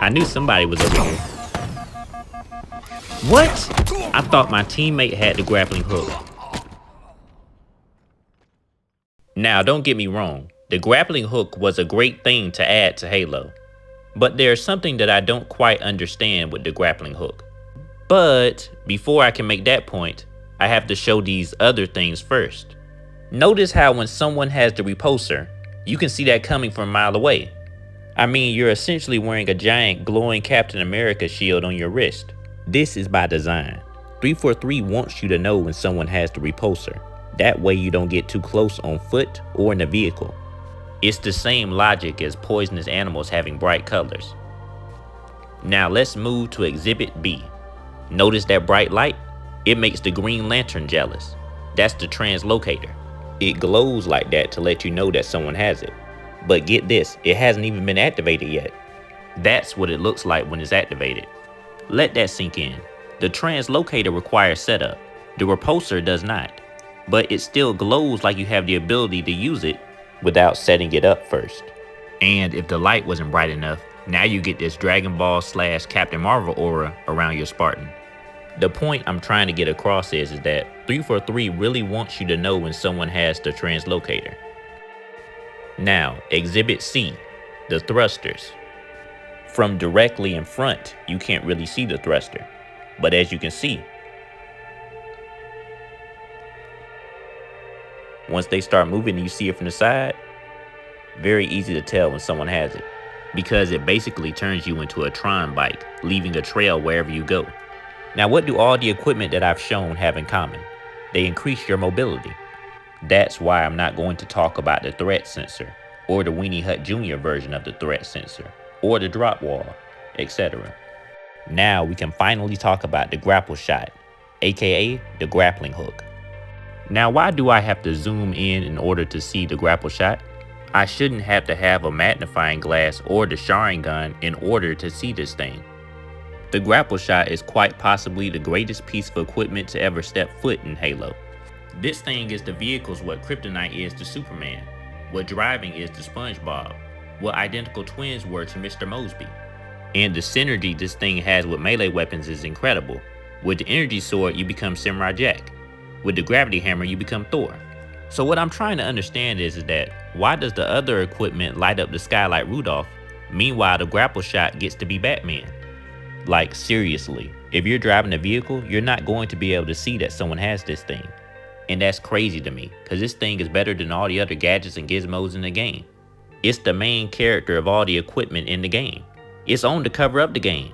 I knew somebody was over here. What? I thought my teammate had the grappling hook. Now, don't get me wrong. The grappling hook was a great thing to add to Halo. But there's something that I don't quite understand with the grappling hook. But before I can make that point, I have to show these other things first. Notice how when someone has the repulsor, you can see that coming from a mile away. I mean, you're essentially wearing a giant glowing Captain America shield on your wrist. This is by design. 343 wants you to know when someone has the repulsor. That way you don't get too close on foot or in a vehicle. It's the same logic as poisonous animals having bright colors. Now let's move to Exhibit B. Notice that bright light? It makes the Green Lantern jealous. That's the translocator. It glows like that to let you know that someone has it. But get this, it hasn't even been activated yet. That's what it looks like when it's activated. Let that sink in. The translocator requires setup. The repulsor does not. But it still glows like you have the ability to use it without setting it up first. And if the light wasn't bright enough, now you get this Dragon Ball / Captain Marvel aura around your Spartan. The point I'm trying to get across is that 343 really wants you to know when someone has the translocator. Now, Exhibit C, the thrusters. From directly in front, you can't really see the thruster. But as you can see, once they start moving and you see it from the side, very easy to tell when someone has it, because it basically turns you into a Tron bike, leaving a trail wherever you go. Now, what do all the equipment that I've shown have in common? They increase your mobility. That's why I'm not going to talk about the threat sensor, or the Weenie Hut Jr. version of the threat sensor, or the drop wall, etc. Now we can finally talk about the Grappleshot, aka the grappling hook. Now, why do I have to zoom in order to see the Grappleshot? I shouldn't have to have a magnifying glass or the Sharingan in order to see this thing. The Grappleshot is quite possibly the greatest piece of equipment to ever step foot in Halo. This thing is to vehicles what Kryptonite is to Superman, what driving is to SpongeBob, what identical twins were to Mr. Mosby. And the synergy this thing has with melee weapons is incredible. With the energy sword, you become Samurai Jack. With the gravity hammer, you become Thor. So what I'm trying to understand is that why does the other equipment light up the sky like Rudolph? Meanwhile, the Grappleshot gets to be Batman. Like, seriously, if you're driving a vehicle, you're not going to be able to see that someone has this thing. And that's crazy to me, because this thing is better than all the other gadgets and gizmos in the game. It's the main character of all the equipment in the game. It's on to cover up the game.